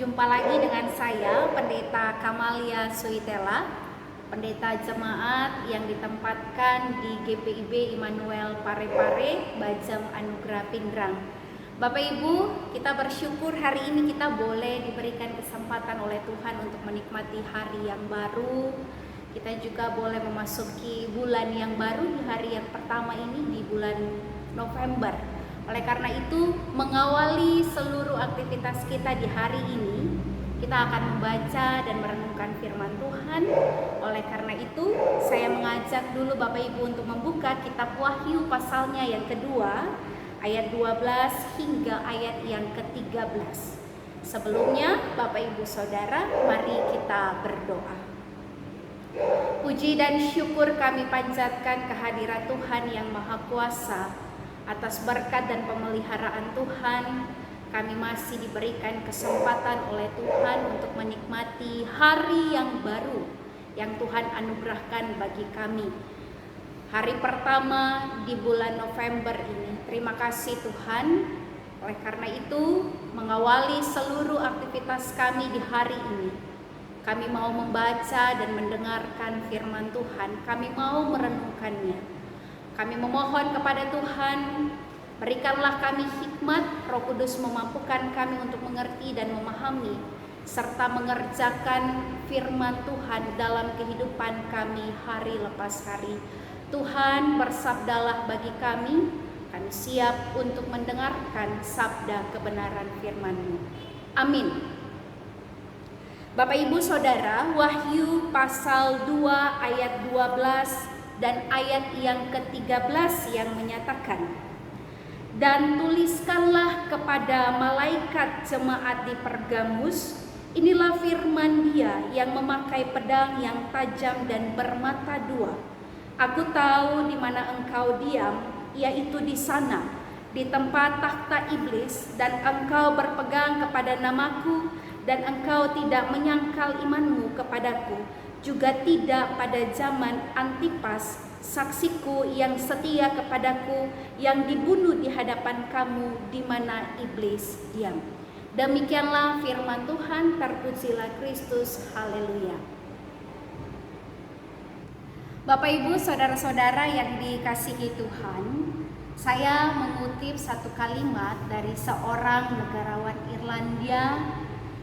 Jumpa lagi dengan saya, Pendeta Kamalia Suitela, pendeta jemaat yang ditempatkan di GPIB Immanuel Parepare, Bajam Anugerah Pindrang. Bapak Ibu, kita bersyukur hari ini kita boleh diberikan kesempatan oleh Tuhan untuk menikmati hari yang baru. Kita juga boleh memasuki bulan yang baru di hari yang pertama ini, di bulan November. Oleh karena itu, mengawali seluruh aktivitas kita di hari ini, kita akan membaca dan merenungkan firman Tuhan. Oleh karena itu, saya mengajak dulu Bapak Ibu untuk membuka kitab Wahyu pasalnya yang kedua, ayat 12 hingga ayat yang ke-13. Sebelumnya, Bapak Ibu Saudara, mari kita berdoa. Puji dan syukur kami panjatkan kehadirat Tuhan yang Maha Kuasa. Atas berkat dan pemeliharaan Tuhan, kami masih diberikan kesempatan oleh Tuhan untuk menikmati hari yang baru yang Tuhan anugerahkan bagi kami. Hari pertama di bulan November ini. Terima kasih Tuhan. Oleh karena itu, mengawali seluruh aktivitas kami di hari ini, kami mau membaca dan mendengarkan firman Tuhan. Kami mau merenungkannya. Kami memohon kepada Tuhan, berikanlah kami hikmat, Roh Kudus memampukan kami untuk mengerti dan memahami, serta mengerjakan firman Tuhan dalam kehidupan kami hari lepas hari. Tuhan, bersabdalah bagi kami siap untuk mendengarkan sabda kebenaran firman-Mu. Amin. Bapak Ibu Saudara, Wahyu pasal 2 ayat 12 dan ayat yang ke-13 yang menyatakan, "Dan tuliskanlah kepada malaikat jemaat di Pergamus, inilah firman Dia yang memakai pedang yang tajam dan bermata dua. Aku tahu di mana engkau diam, yaitu di sana, di tempat takhta iblis, dan engkau berpegang kepada namaku, dan engkau tidak menyangkal imanmu kepadaku, juga tidak pada zaman Antipas, saksiku yang setia kepadaku, yang dibunuh di hadapan kamu, di mana iblis diam." Demikianlah firman Tuhan, terpujilah Kristus, haleluya. Bapak Ibu, saudara-saudara yang dikasihi Tuhan, saya mengutip satu kalimat dari seorang negarawan Irlandia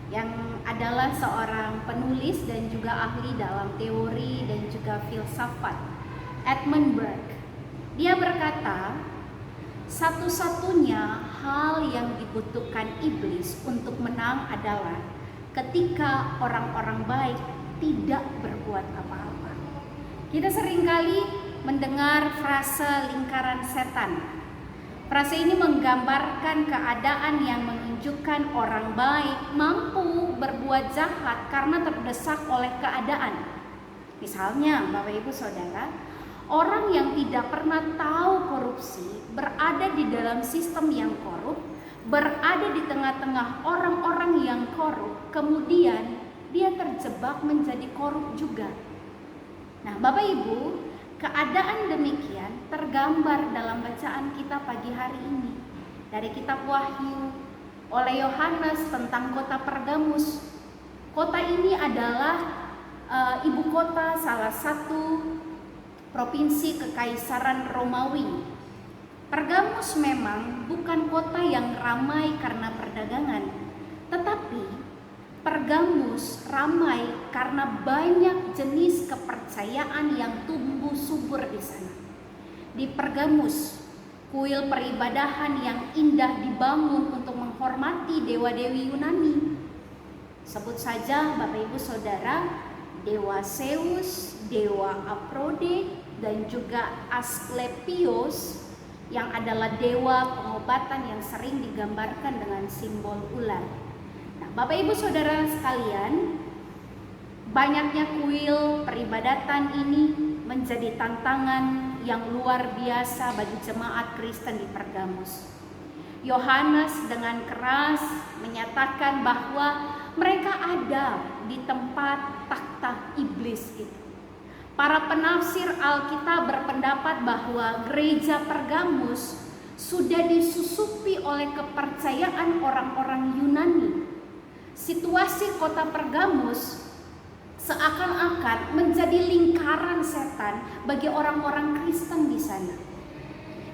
yang adalah seorang penulis dan juga ahli dalam teori dan juga filsafat, Edmund Burke. Dia berkata, satu-satunya hal yang dibutuhkan iblis untuk menang adalah ketika orang-orang baik tidak berbuat apa-apa. Kita seringkali mendengar frase lingkaran setan. Frase ini menggambarkan keadaan yang menunjukkan orang baik mampu berbuat jahat karena terdesak oleh keadaan. Misalnya, Bapak Ibu Saudara, orang yang tidak pernah tahu korupsi berada di dalam sistem yang korup, berada di tengah-tengah orang-orang yang korup, kemudian dia terjebak menjadi korup juga. Nah, Bapak Ibu, keadaan demikian tergambar dalam bacaan kita pagi hari ini dari kitab Wahyu oleh Yohanes tentang kota Pergamus. Kota ini adalah ibu kota salah satu provinsi kekaisaran Romawi. Pergamus memang bukan kota yang ramai karena perdagangan, tetapi Pergamus ramai karena banyak jenis kepercayaan yang tumbuh subur di sana. Di Pergamus, kuil peribadahan yang indah dibangun untuk menghormati dewa-dewi Yunani. Sebut saja Bapak Ibu Saudara, dewa Zeus, dewa Aphrodite, dan juga Asklepios yang adalah dewa pengobatan yang sering digambarkan dengan simbol ular. Bapak Ibu Saudara sekalian, banyaknya kuil peribadatan ini menjadi tantangan yang luar biasa bagi jemaat Kristen di Pergamus. Yohanes dengan keras menyatakan bahwa mereka ada di tempat takhta iblis itu. Para penafsir Alkitab berpendapat bahwa gereja Pergamus sudah disusupi oleh kepercayaan orang-orang Yunani. situasi kota Pergamus seakan-akan menjadi lingkaran setan bagi orang-orang Kristen di sana.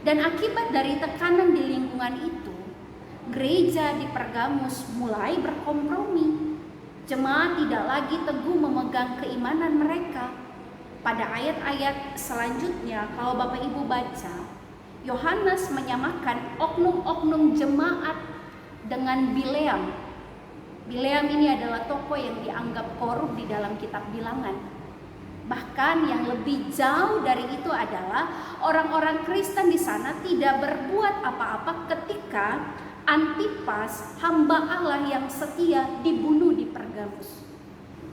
Dan akibat dari tekanan di lingkungan itu, gereja di Pergamus mulai berkompromi. Jemaat tidak lagi teguh memegang keimanan mereka. Pada ayat-ayat selanjutnya, kalau Bapak Ibu baca, Yohanes menyamakan oknum-oknum jemaat dengan Bileam. Bileam ini adalah tokoh yang dianggap korup di dalam kitab Bilangan. Bahkan yang lebih jauh dari itu adalah orang-orang Kristen di sana tidak berbuat apa-apa ketika Antipas, hamba Allah yang setia, dibunuh di Pergamus.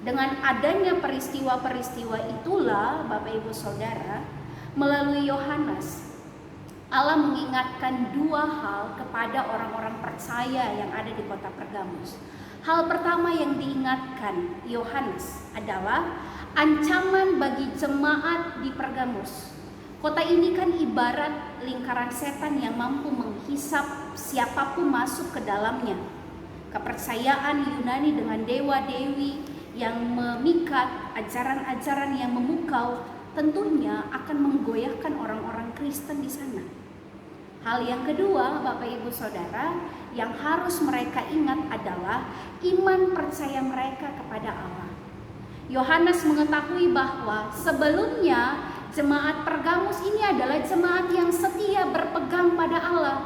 Dengan adanya peristiwa-peristiwa itulah, Bapak Ibu Saudara, melalui Yohanes, Allah mengingatkan dua hal kepada orang-orang percaya yang ada di kota Pergamus. Hal pertama yang diingatkan Yohanes adalah ancaman bagi jemaat di Pergamus. Kota ini kan ibarat lingkaran setan yang mampu menghisap siapapun masuk ke dalamnya. Kepercayaan Yunani dengan dewa-dewi yang memikat, ajaran-ajaran yang memukau, tentunya akan menggoyahkan orang-orang Kristen di sana. Hal yang kedua, Bapak Ibu Saudara, yang harus mereka ingat adalah iman percaya mereka kepada Allah. Yohanes mengetahui bahwa sebelumnya jemaat Pergamus ini adalah jemaat yang setia berpegang pada Allah.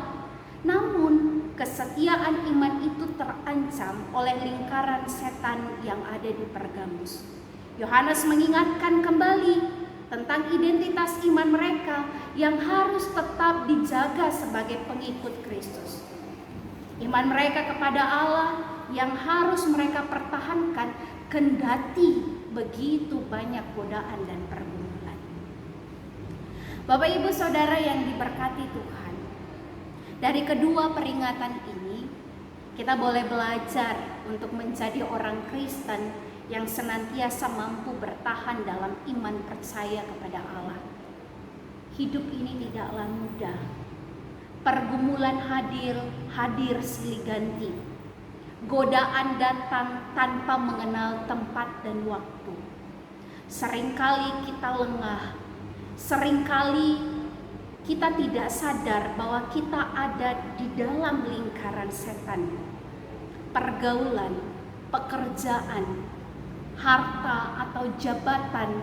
Namun kesetiaan iman itu terancam oleh lingkaran setan yang ada di Pergamus. Yohanes mengingatkan kembali tentang identitas iman mereka yang harus tetap dijaga sebagai pengikut Kristus. Iman mereka kepada Allah yang harus mereka pertahankan kendati begitu banyak godaan dan pergumulan. Bapak Ibu Saudara yang diberkati Tuhan, dari kedua peringatan ini kita boleh belajar untuk menjadi orang Kristen yang senantiasa mampu bertahan dalam iman percaya kepada Allah. Hidup ini tidaklah mudah. Pergumulan hadir silih ganti. Godaan datang tanpa mengenal tempat dan waktu. Seringkali kita lengah. Seringkali kita tidak sadar bahwa kita ada di dalam lingkaran setan. Pergaulan, pekerjaan, harta atau jabatan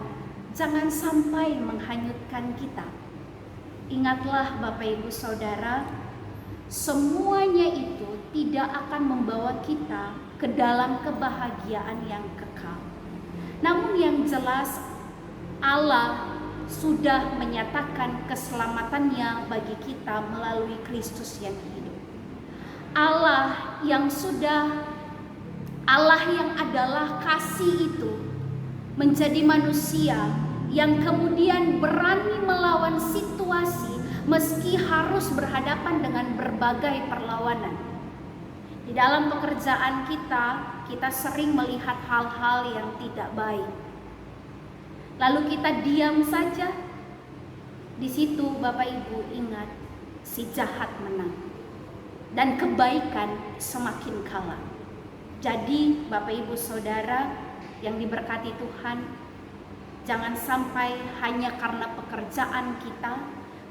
jangan sampai menghanyutkan kita. Ingatlah Bapak Ibu Saudara, semuanya itu tidak akan membawa kita ke dalam kebahagiaan yang kekal. Namun yang jelas Allah sudah menyatakan keselamatannya bagi kita melalui Kristus yang hidup. Allah yang adalah kasih itu menjadi manusia yang kemudian berani melawan situasi meski harus berhadapan dengan berbagai perlawanan. Di dalam pekerjaan kita sering melihat hal-hal yang tidak baik. Lalu kita diam saja. Di situ Bapak Ibu ingat, si jahat menang dan kebaikan semakin kalah. Jadi Bapak Ibu Saudara yang diberkati Tuhan, jangan sampai hanya karena pekerjaan kita,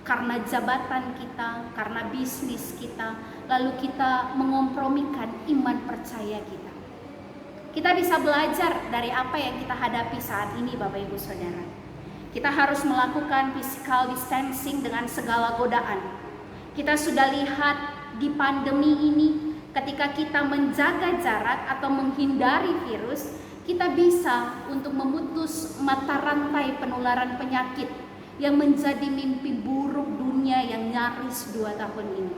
karena jabatan kita, karena bisnis kita, lalu kita mengompromikan iman percaya kita. Kita bisa belajar dari apa yang kita hadapi saat ini Bapak Ibu Saudara. Kita harus melakukan physical distancing dengan segala godaan. Kita sudah lihat di pandemi ini, ketika kita menjaga jarak atau menghindari virus, kita bisa untuk memutus mata rantai penularan penyakit yang menjadi mimpi buruk dunia yang nyaris 2 tahun ini.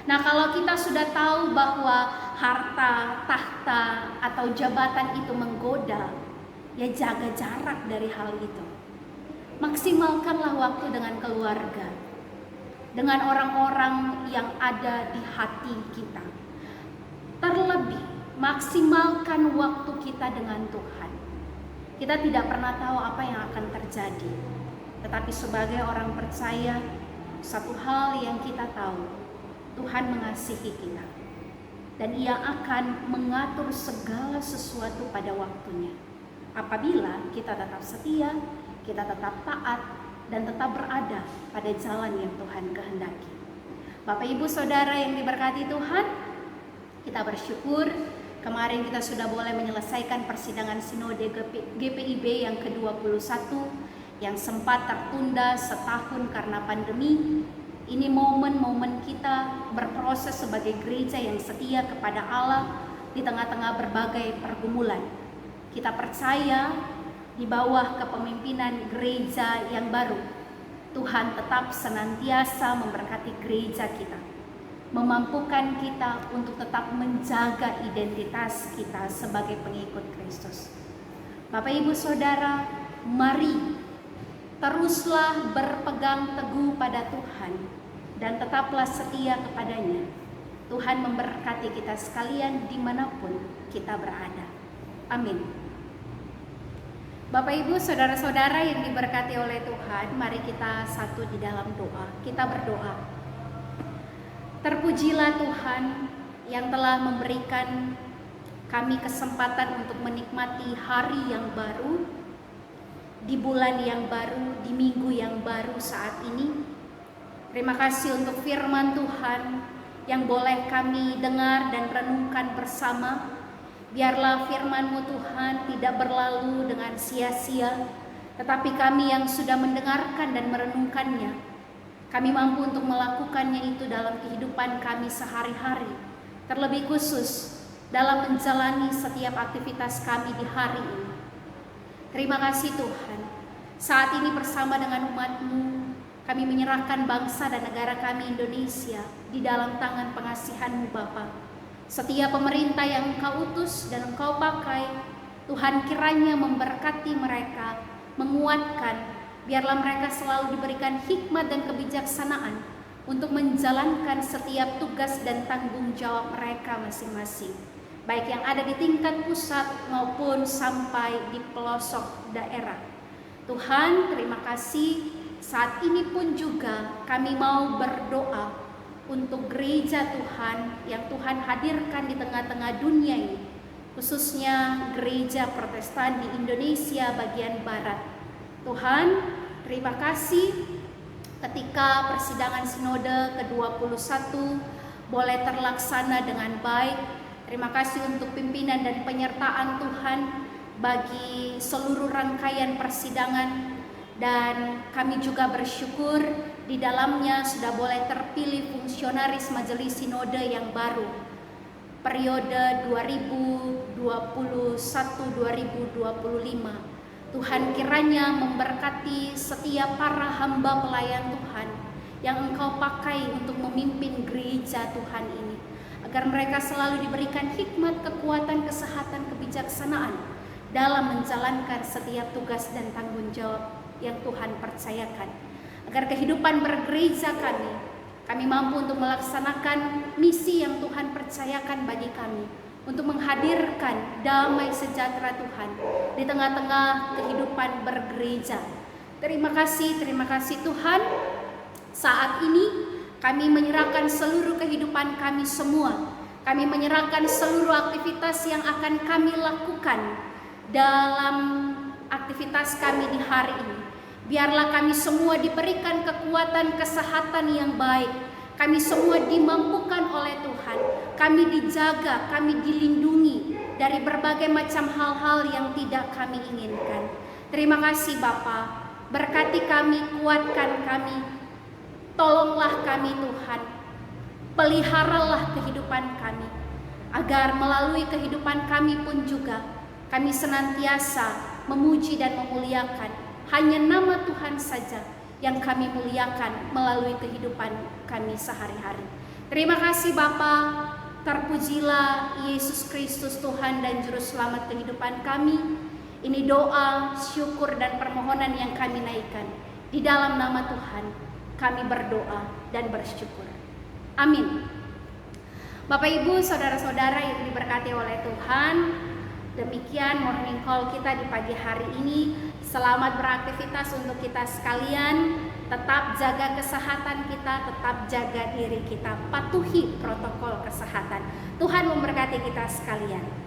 Nah, kalau kita sudah tahu bahwa harta, tahta, atau jabatan itu menggoda, ya jaga jarak dari hal itu. Maksimalkanlah waktu dengan keluarga, dengan orang-orang yang ada di hati kita. Terlebih, maksimalkan waktu kita dengan Tuhan. Kita tidak pernah tahu apa yang akan terjadi. Tetapi sebagai orang percaya, satu hal yang kita tahu, Tuhan mengasihi kita. dan Ia akan mengatur segala sesuatu pada waktunya. Apabila kita tetap setia, kita tetap taat, dan tetap berada pada jalan yang Tuhan kehendaki. Bapak Ibu Saudara yang diberkati Tuhan, kita bersyukur kemarin kita sudah boleh menyelesaikan persidangan Sinode GPIB yang ke-21 yang sempat tertunda setahun karena pandemi. Ini momen-momen kita berproses sebagai gereja yang setia kepada Allah di tengah-tengah berbagai pergumulan. Kita percaya di bawah kepemimpinan gereja yang baru, Tuhan tetap senantiasa memberkati gereja kita, memampukan kita untuk tetap menjaga identitas kita sebagai pengikut Kristus. Bapak Ibu Saudara, mari teruslah berpegang teguh pada Tuhan dan tetaplah setia kepadanya. Tuhan memberkati kita sekalian dimanapun kita berada. Amin. Bapak Ibu Saudara-saudara yang diberkati oleh Tuhan, mari kita satu di dalam doa. Kita berdoa. Terpujilah Tuhan yang telah memberikan kami kesempatan untuk menikmati hari yang baru, di bulan yang baru, di minggu yang baru saat ini. Terima kasih untuk firman Tuhan yang boleh kami dengar dan renungkan bersama. Biarlah firman-Mu Tuhan tidak berlalu dengan sia-sia, tetapi kami yang sudah mendengarkan dan merenungkannya, kami mampu untuk melakukannya itu dalam kehidupan kami sehari-hari, terlebih khusus dalam menjalani setiap aktivitas kami di hari ini. Terima kasih Tuhan, saat ini bersama dengan umat-Mu, kami menyerahkan bangsa dan negara kami Indonesia di dalam tangan pengasihan-Mu Bapa. Setiap pemerintah yang Engkau utus dan Engkau pakai, Tuhan kiranya memberkati mereka, menguatkan, biarlah mereka selalu diberikan hikmat dan kebijaksanaan untuk menjalankan setiap tugas dan tanggung jawab mereka masing-masing, baik yang ada di tingkat pusat maupun sampai di pelosok daerah. Tuhan, terima kasih. Saat ini pun juga kami mau berdoa untuk gereja Tuhan yang Tuhan hadirkan di tengah-tengah dunia ini, khususnya gereja Protestan di Indonesia bagian Barat. Tuhan, terima kasih ketika persidangan Sinode ke-21 boleh terlaksana dengan baik. Terima kasih untuk pimpinan dan penyertaan Tuhan bagi seluruh rangkaian persidangan, dan kami juga bersyukur di dalamnya sudah boleh terpilih fungsionaris Majelis Sinode yang baru periode 2021-2025. Tuhan kiranya memberkati setiap para hamba pelayan Tuhan yang Engkau pakai untuk memimpin gereja Tuhan ini, agar mereka selalu diberikan hikmat, kekuatan, kesehatan, kebijaksanaan dalam menjalankan setiap tugas dan tanggung jawab yang Tuhan percayakan, agar kehidupan bergereja kami mampu untuk melaksanakan misi yang Tuhan percayakan bagi kami, untuk menghadirkan damai sejahtera Tuhan di tengah-tengah kehidupan bergereja. Terima kasih Tuhan. Saat ini kami menyerahkan seluruh kehidupan kami semua. Kami menyerahkan seluruh aktivitas yang akan kami lakukan dalam aktivitas kami di hari ini. Biarlah kami semua diberikan kekuatan kesehatan yang baik. Kami semua dimampukan oleh Tuhan. Kami dijaga, kami dilindungi dari berbagai macam hal-hal yang tidak kami inginkan. Terima kasih Bapa. Berkati kami, kuatkan kami. Tolonglah kami Tuhan. Peliharalah kehidupan kami, agar melalui kehidupan kami pun juga kami senantiasa memuji dan memuliakan hanya nama Tuhan saja yang kami muliakan melalui kehidupan kami sehari-hari. Terima kasih Bapa. Terpujilah Yesus Kristus Tuhan dan Juru Selamat kehidupan kami. Ini doa, syukur dan permohonan yang kami naikkan. Di dalam nama Tuhan kami berdoa dan bersyukur. Amin. Bapak Ibu, saudara-saudara yang diberkati oleh Tuhan, demikian morning call kita di pagi hari ini. Selamat beraktivitas untuk kita sekalian. Tetap jaga kesehatan kita, tetap jaga diri kita, patuhi protokol kesehatan. Tuhan memberkati kita sekalian.